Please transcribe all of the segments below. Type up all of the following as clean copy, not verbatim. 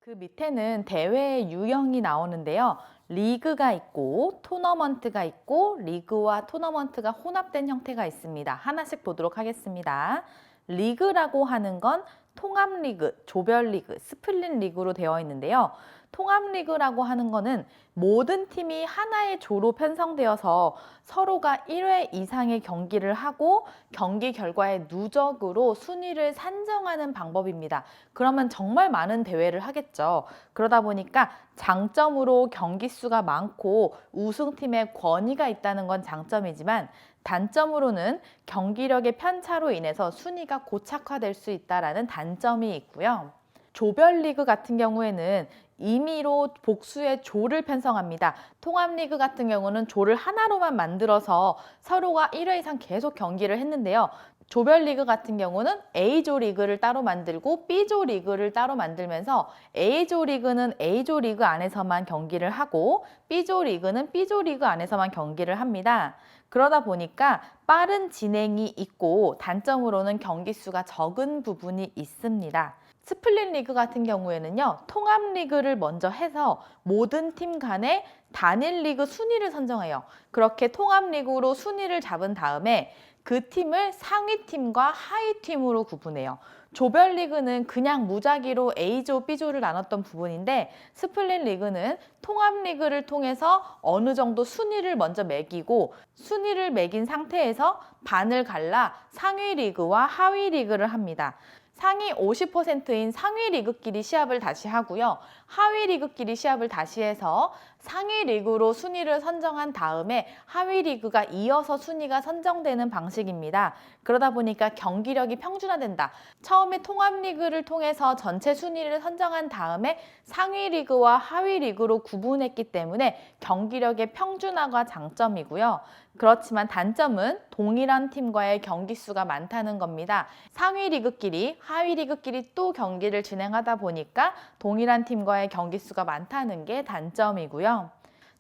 그 밑에는 대회의 유형이 나오는데요. 리그가 있고 토너먼트가 있고 리그와 토너먼트가 혼합된 형태가 있습니다. 하나씩 보도록 하겠습니다. 리그라고 하는 건 통합리그, 조별리그, 스플릿 리그로 되어 있는데요. 통합리그라고 하는 거는 모든 팀이 하나의 조로 편성되어서 서로가 1회 이상의 경기를 하고 경기 결과의 누적으로 순위를 산정하는 방법입니다. 그러면 정말 많은 대회를 하겠죠. 그러다 보니까 장점으로 경기 수가 많고 우승팀의 권위가 있다는 건 장점이지만 단점으로는 경기력의 편차로 인해서 순위가 고착화될 수 있다는 단점이 있고요. 조별리그 같은 경우에는 임의로 복수의 조를 편성합니다. 통합리그 같은 경우는 조를 하나로만 만들어서 서로가 1회 이상 계속 경기를 했는데요. 조별리그 같은 경우는 A조 리그를 따로 만들고 B조 리그를 따로 만들면서 A조 리그는 A조 리그 안에서만 경기를 하고 B조 리그는 B조 리그 안에서만 경기를 합니다. 그러다 보니까 빠른 진행이 있고 단점으로는 경기 수가 적은 부분이 있습니다. 스플릿 리그 같은 경우에는요, 통합 리그를 먼저 해서 모든 팀 간의 단일 리그 순위를 선정해요. 그렇게 통합 리그로 순위를 잡은 다음에 그 팀을 상위 팀과 하위 팀으로 구분해요. 조별 리그는 그냥 무작위로 A조, B조를 나눴던 부분인데 스플릿 리그는 통합 리그를 통해서 어느 정도 순위를 먼저 매기고 순위를 매긴 상태에서 반을 갈라 상위 리그와 하위 리그를 합니다. 상위 50%인 상위 리그끼리 시합을 다시 하고요. 하위 리그끼리 시합을 다시 해서 상위 리그로 순위를 선정한 다음에 하위 리그가 이어서 순위가 선정되는 방식입니다. 그러다 보니까 경기력이 평준화된다. 처음에 통합 리그를 통해서 전체 순위를 선정한 다음에 상위 리그와 하위 리그로 구분했기 때문에 경기력의 평준화가 장점이고요. 그렇지만 단점은 동일한 팀과의 경기 수가 많다는 겁니다. 상위 리그끼리, 하위 리그끼리 또 경기를 진행하다 보니까 동일한 팀과의 경기 수가 많다는 게 단점이고요.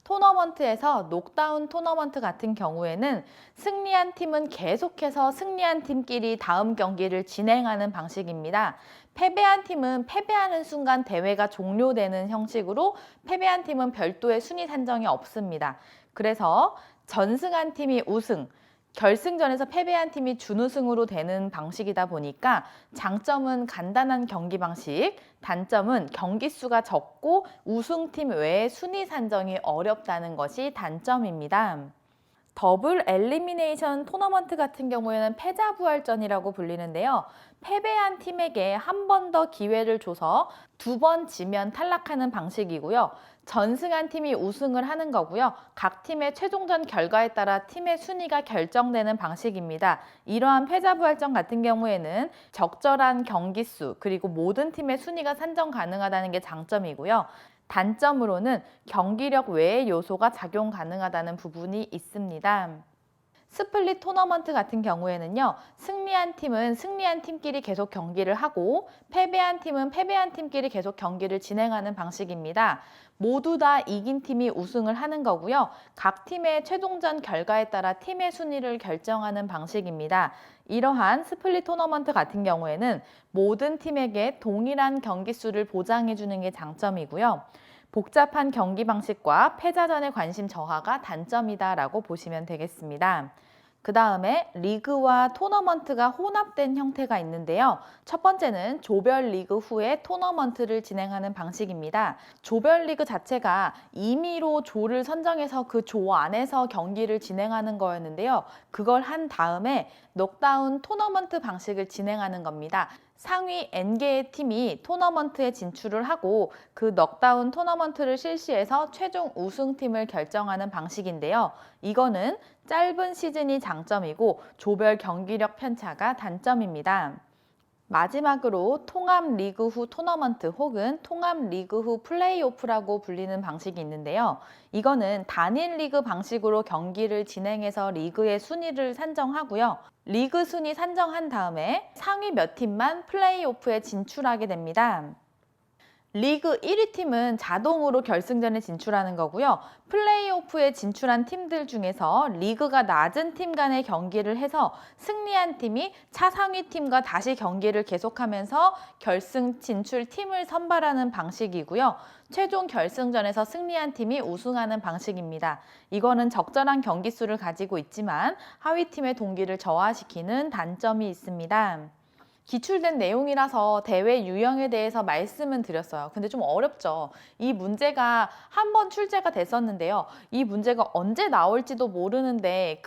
토너먼트에서 녹다운 토너먼트 같은 경우에는 승리한 팀은 계속해서 승리한 팀끼리 다음 경기를 진행하는 방식입니다. 패배한 팀은 패배하는 순간 대회가 종료되는 형식으로 패배한 팀은 별도의 순위 산정이 없습니다. 그래서 전승한 팀이 우승, 결승전에서 패배한 팀이 준우승으로 되는 방식이다 보니까 장점은 간단한 경기 방식, 단점은 경기 수가 적고 우승팀 외에 순위 산정이 어렵다는 것이 단점입니다. 더블 엘리미네이션 토너먼트 같은 경우에는 패자부활전이라고 불리는데요. 패배한 팀에게 한 번 더 기회를 줘서 2번 지면 탈락하는 방식이고요. 전승한 팀이 우승을 하는 거고요. 각 팀의 최종전 결과에 따라 팀의 순위가 결정되는 방식입니다. 이러한 패자부활전 같은 경우에는 적절한 경기 수 그리고 모든 팀의 순위가 산정 가능하다는 게 장점이고요. 단점으로는 경기력 외의 요소가 작용 가능하다는 부분이 있습니다. 스플릿 토너먼트 같은 경우에는요, 승리한 팀은 승리한 팀끼리 계속 경기를 하고 패배한 팀은 패배한 팀끼리 계속 경기를 진행하는 방식입니다. 모두 다 이긴 팀이 우승을 하는 거고요. 각 팀의 최종전 결과에 따라 팀의 순위를 결정하는 방식입니다. 이러한 스플릿 토너먼트 같은 경우에는 모든 팀에게 동일한 경기 수를 보장해 주는 게 장점이고요. 복잡한 경기 방식과 패자전의 관심 저하가 단점이다라고 보시면 되겠습니다. 그 다음에 리그와 토너먼트가 혼합된 형태가 있는데요. 첫 번째는 조별 리그 후에 토너먼트를 진행하는 방식입니다. 조별 리그 자체가 임의로 조를 선정해서 그 조 안에서 경기를 진행하는 거였는데요. 그걸 한 다음에 녹다운 토너먼트 방식을 진행하는 겁니다. 상위 N개의 팀이 토너먼트에 진출을 하고 그 넉다운 토너먼트를 실시해서 최종 우승팀을 결정하는 방식인데요. 이거는 짧은 시즌이 장점이고 조별 경기력 편차가 단점입니다. 마지막으로 통합 리그 후 토너먼트 혹은 통합 리그 후 플레이오프라고 불리는 방식이 있는데요. 이거는 단일 리그 방식으로 경기를 진행해서 리그의 순위를 산정하고요. 리그 순위 산정한 다음에 상위 몇 팀만 플레이오프에 진출하게 됩니다. 리그 1위 팀은 자동으로 결승전에 진출하는 거고요. 플레이오프에 진출한 팀들 중에서 리그가 낮은 팀 간의 경기를 해서 승리한 팀이 차상위 팀과 다시 경기를 계속하면서 결승 진출 팀을 선발하는 방식이고요. 최종 결승전에서 승리한 팀이 우승하는 방식입니다. 이거는 적절한 경기 수를 가지고 있지만 하위 팀의 동기를 저하시키는 단점이 있습니다. 기출된 내용이라서 대회 유형에 대해서 말씀은 드렸어요. 근데 좀 어렵죠. 이 문제가 한 번 출제가 됐었는데요. 이 문제가 언제 나올지도 모르는데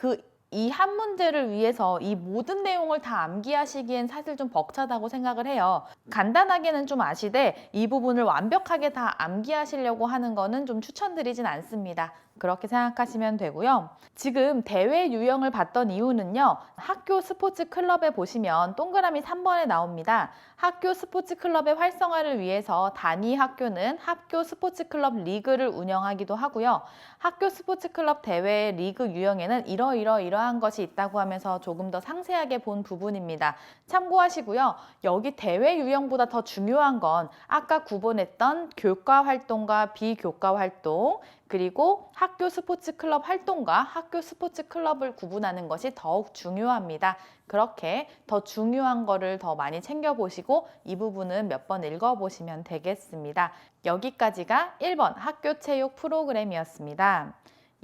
이 한 문제를 위해서 이 모든 내용을 다 암기하시기엔 사실 좀 벅차다고 생각을 해요. 간단하게는 좀 아시되 이 부분을 완벽하게 다 암기하시려고 하는 거는 좀 추천드리진 않습니다. 그렇게 생각하시면 되고요. 지금 대회 유형을 봤던 이유는요. 학교 스포츠 클럽에 보시면 동그라미 3번에 나옵니다. 학교 스포츠 클럽의 활성화를 위해서 단위 학교는 학교 스포츠 클럽 리그를 운영하기도 하고요. 학교 스포츠 클럽 대회 리그 유형에는 이러한 것이 있다고 하면서 조금 더 상세하게 본 부분입니다. 참고하시고요. 여기 대회 유형보다 더 중요한 건 아까 구분했던 교과 활동과 비교과 활동, 그리고 학교 스포츠 클럽 활동과 학교 스포츠 클럽을 구분하는 것이 더욱 중요합니다. 그렇게 더 중요한 거를 더 많이 챙겨보시고 이 부분은 몇 번 읽어보시면 되겠습니다. 여기까지가 1번 학교 체육 프로그램이었습니다.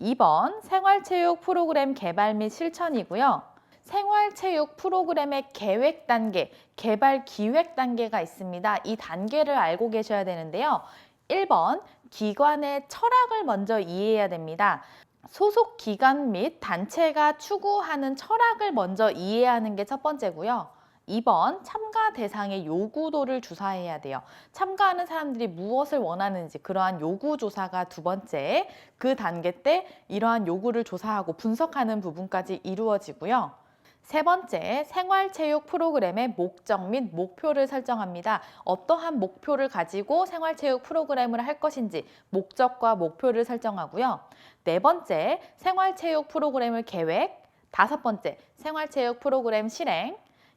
2번 생활체육 프로그램 개발 및 실천이고요. 생활체육 프로그램의 계획 단계, 개발 기획 단계가 있습니다. 이 단계를 알고 계셔야 되는데요. 1번 기관의 철학을 먼저 이해해야 됩니다. 소속 기관 및 단체가 추구하는 철학을 먼저 이해하는 게 첫 번째고요. 2번 참가 대상의 요구도를 조사해야 돼요. 참가하는 사람들이 무엇을 원하는지 그러한 요구 조사가 두 번째. 그 단계 때 이러한 요구를 조사하고 분석하는 부분까지 이루어지고요. 세 번째, 생활체육 프로그램의 목적 및 목표를 설정합니다. 어떠한 목표를 가지고 생활체육 프로그램을 할 것인지 목적과 목표를 설정하고요. 네 번째, 생활체육 프로그램을 계획. 다섯 번째, 생활체육 프로그램 실행.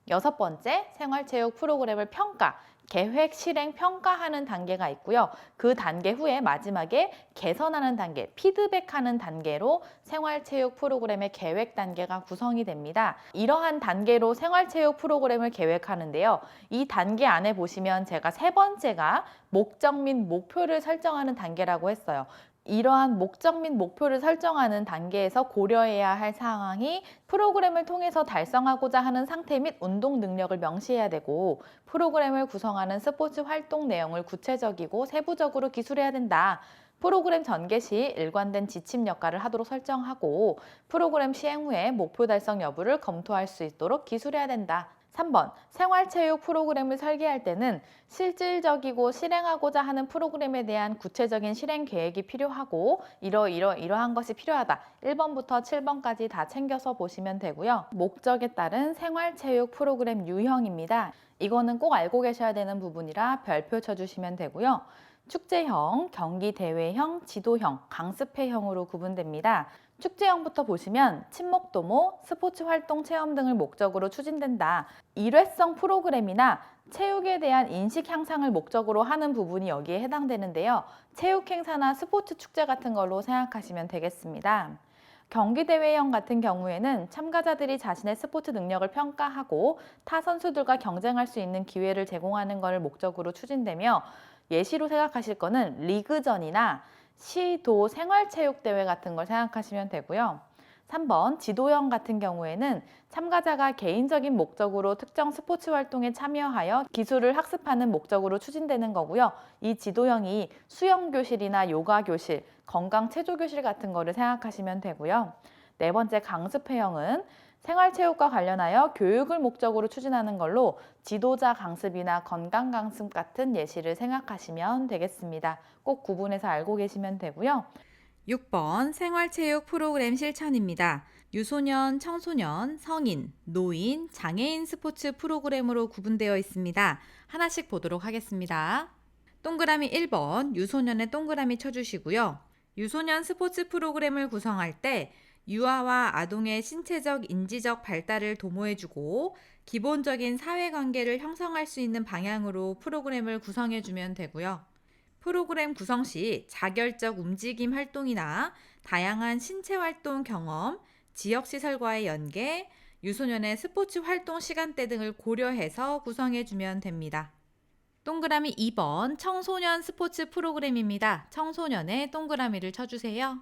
여섯 번째, 생활체육 프로그램을 평가. 계획, 실행, 평가하는 단계가 있고요. 그 단계 후에 마지막에 개선하는 단계, 피드백하는 단계로 생활체육 프로그램의 계획 단계가 구성이 됩니다. 이러한 단계로 생활체육 프로그램을 계획하는데요. 이 단계 안에 보시면 제가 세 번째가 목적 및 목표를 설정하는 단계라고 했어요. 이러한 목적 및 목표를 설정하는 단계에서 고려해야 할 사항이 프로그램을 통해서 달성하고자 하는 상태 및 운동 능력을 명시해야 되고 프로그램을 구성하는 스포츠 활동 내용을 구체적이고 세부적으로 기술해야 된다. 프로그램 전개 시 일관된 지침 역할을 하도록 설정하고 프로그램 시행 후에 목표 달성 여부를 검토할 수 있도록 기술해야 된다. 3번, 생활체육 프로그램을 설계할 때는 실질적이고 실행하고자 하는 프로그램에 대한 구체적인 실행 계획이 필요하고 이러한 것이 필요하다. 1번부터 7번까지 다 챙겨서 보시면 되고요. 목적에 따른 생활체육 프로그램 유형입니다. 이거는 꼭 알고 계셔야 되는 부분이라 별표 쳐주시면 되고요. 축제형, 경기대회형, 지도형, 강습회형으로 구분됩니다. 축제형부터 보시면 친목도모, 스포츠 활동 체험 등을 목적으로 추진된다. 일회성 프로그램이나 체육에 대한 인식 향상을 목적으로 하는 부분이 여기에 해당되는데요. 체육 행사나 스포츠 축제 같은 걸로 생각하시면 되겠습니다. 경기대회형 같은 경우에는 참가자들이 자신의 스포츠 능력을 평가하고 타 선수들과 경쟁할 수 있는 기회를 제공하는 것을 목적으로 추진되며 예시로 생각하실 거는 리그전이나 시도 생활체육대회 같은 걸 생각하시면 되고요. 3번 지도형 같은 경우에는 참가자가 개인적인 목적으로 특정 스포츠 활동에 참여하여 기술을 학습하는 목적으로 추진되는 거고요. 이 지도형이 수영교실이나 요가교실, 건강체조교실 같은 거를 생각하시면 되고요. 네 번째 강습회형은 생활체육과 관련하여 교육을 목적으로 추진하는 걸로 지도자 강습이나 건강 강습 같은 예시를 생각하시면 되겠습니다. 꼭 구분해서 알고 계시면 되고요. 6번 생활체육 프로그램 실천입니다. 유소년, 청소년, 성인, 노인, 장애인 스포츠 프로그램으로 구분되어 있습니다. 하나씩 보도록 하겠습니다. 동그라미 1번 유소년에 동그라미 쳐주시고요. 유소년 스포츠 프로그램을 구성할 때 유아와 아동의 신체적, 인지적 발달을 도모해주고 기본적인 사회관계를 형성할 수 있는 방향으로 프로그램을 구성해주면 되고요. 프로그램 구성 시 자결적 움직임 활동이나 다양한 신체 활동 경험, 지역시설과의 연계, 유소년의 스포츠 활동 시간대 등을 고려해서 구성해주면 됩니다. 동그라미 2번 청소년 스포츠 프로그램입니다. 청소년의 동그라미를 쳐주세요.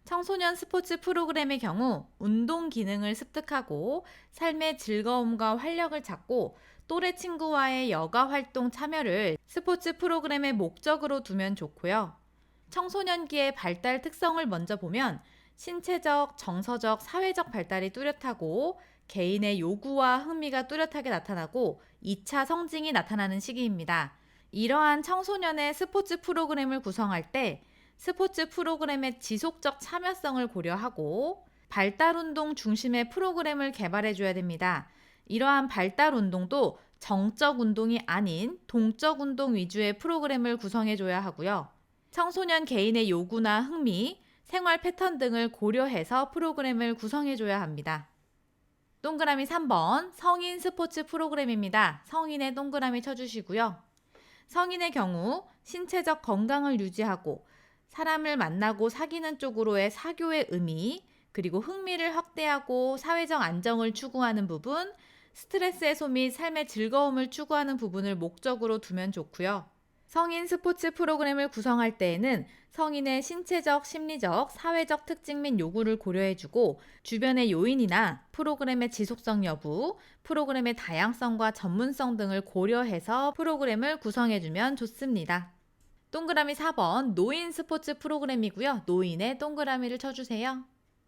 청소년 스포츠 프로그램의 경우 운동 기능을 습득하고 삶의 즐거움과 활력을 찾고 또래 친구와의 여가 활동 참여를 스포츠 프로그램의 목적으로 두면 좋고요. 청소년기의 발달 특성을 먼저 보면 신체적, 정서적, 사회적 발달이 뚜렷하고 개인의 요구와 흥미가 뚜렷하게 나타나고 2차 성징이 나타나는 시기입니다. 이러한 청소년의 스포츠 프로그램을 구성할 때 스포츠 프로그램의 지속적 참여성을 고려하고 발달 운동 중심의 프로그램을 개발해 줘야 됩니다. 이러한 발달 운동도 정적 운동이 아닌 동적 운동 위주의 프로그램을 구성해 줘야 하고요. 청소년 개인의 요구나 흥미, 생활 패턴 등을 고려해서 프로그램을 구성해 줘야 합니다. 동그라미 3번 성인 스포츠 프로그램입니다. 성인의 동그라미 쳐주시고요. 성인의 경우 신체적 건강을 유지하고 사람을 만나고 사귀는 쪽으로의 사교의 의미, 그리고 흥미를 확대하고 사회적 안정을 추구하는 부분, 스트레스 해소 및 삶의 즐거움을 추구하는 부분을 목적으로 두면 좋고요. 성인 스포츠 프로그램을 구성할 때에는 성인의 신체적, 심리적, 사회적 특징 및 요구를 고려해주고 주변의 요인이나 프로그램의 지속성 여부, 프로그램의 다양성과 전문성 등을 고려해서 프로그램을 구성해주면 좋습니다. 동그라미 4번 노인 스포츠 프로그램이고요. 노인의 동그라미를 쳐주세요.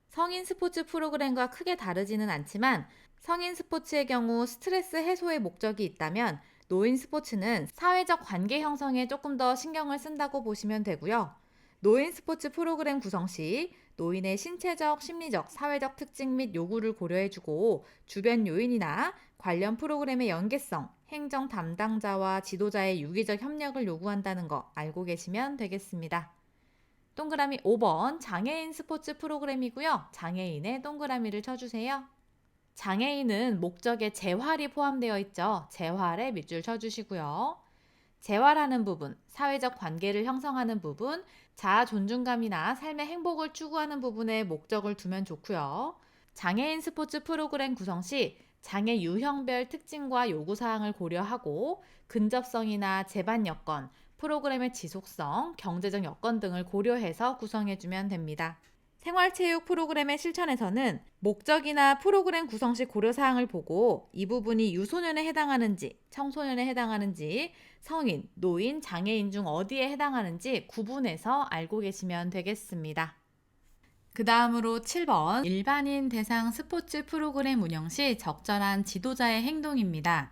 성인 스포츠 프로그램과 크게 다르지는 않지만 성인 스포츠의 경우 스트레스 해소의 목적이 있다면 노인 스포츠는 사회적 관계 형성에 조금 더 신경을 쓴다고 보시면 되고요. 노인 스포츠 프로그램 구성 시 노인의 신체적, 심리적, 사회적 특징 및 요구를 고려해주고 주변 요인이나 관련 프로그램의 연계성, 행정 담당자와 지도자의 유기적 협력을 요구한다는 거 알고 계시면 되겠습니다. 동그라미 5번 장애인 스포츠 프로그램이고요. 장애인의 동그라미를 쳐주세요. 장애인은 목적에 재활이 포함되어 있죠. 재활에 밑줄 쳐주시고요. 재활하는 부분, 사회적 관계를 형성하는 부분, 자아 존중감이나 삶의 행복을 추구하는 부분에 목적을 두면 좋고요. 장애인 스포츠 프로그램 구성 시 장애 유형별 특징과 요구사항을 고려하고 근접성이나 제반 여건, 프로그램의 지속성, 경제적 여건 등을 고려해서 구성해주면 됩니다. 생활체육 프로그램의 실천에서는 목적이나 프로그램 구성 시 고려사항을 보고 이 부분이 유소년에 해당하는지, 청소년에 해당하는지, 성인, 노인, 장애인 중 어디에 해당하는지 구분해서 알고 계시면 되겠습니다. 그 다음으로 7번 일반인 대상 스포츠 프로그램 운영 시 적절한 지도자의 행동입니다.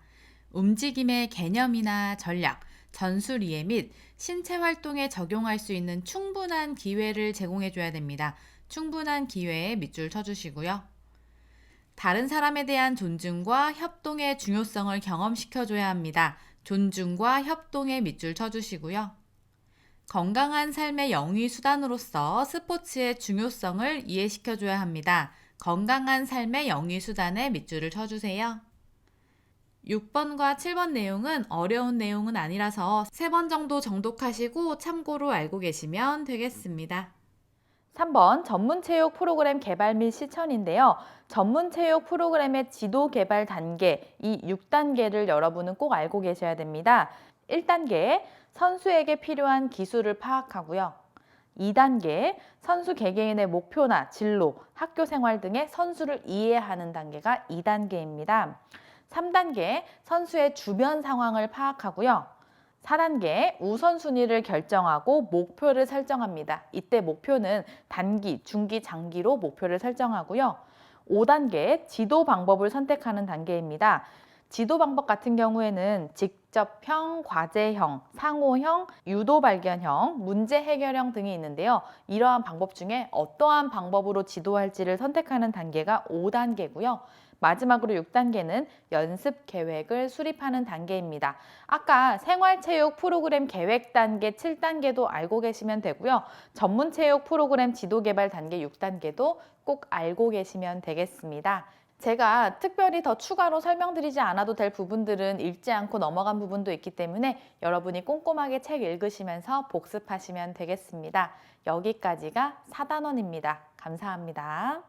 움직임의 개념이나 전략, 전술 이해 및 신체 활동에 적용할 수 있는 충분한 기회를 제공해 줘야 됩니다. 충분한 기회에 밑줄 쳐주시고요. 다른 사람에 대한 존중과 협동의 중요성을 경험시켜 줘야 합니다. 존중과 협동에 밑줄 쳐주시고요. 건강한 삶의 영위 수단으로서 스포츠의 중요성을 이해시켜 줘야 합니다. 건강한 삶의 영위 수단에 밑줄을 쳐주세요. 6번과 7번 내용은 어려운 내용은 아니라서 3번 정도 정독하시고 참고로 알고 계시면 되겠습니다. 3번 전문체육 프로그램 개발 및 실천인데요. 전문체육 프로그램의 지도 개발 단계, 이 6단계를 여러분은 꼭 알고 계셔야 됩니다. 1단계, 선수에게 필요한 기술을 파악하고요. 2단계, 선수 개개인의 목표나 진로, 학교 생활 등의 선수를 이해하는 단계가 2단계입니다. 3단계, 선수의 주변 상황을 파악하고요. 4단계, 우선순위를 결정하고 목표를 설정합니다. 이때 목표는 단기, 중기, 장기로 목표를 설정하고요. 5단계, 지도 방법을 선택하는 단계입니다. 지도 방법 같은 경우에는 직접형, 과제형, 상호형, 유도 발견형, 문제 해결형 등이 있는데요. 이러한 방법 중에 어떠한 방법으로 지도할지를 선택하는 단계가 5단계고요. 마지막으로 6단계는 연습 계획을 수립하는 단계입니다. 아까 생활체육 프로그램 계획 단계 7단계도 알고 계시면 되고요. 전문체육 프로그램 지도 개발 단계 6단계도 꼭 알고 계시면 되겠습니다. 제가 특별히 더 추가로 설명드리지 않아도 될 부분들은 읽지 않고 넘어간 부분도 있기 때문에 여러분이 꼼꼼하게 책 읽으시면서 복습하시면 되겠습니다. 여기까지가 4단원입니다. 감사합니다.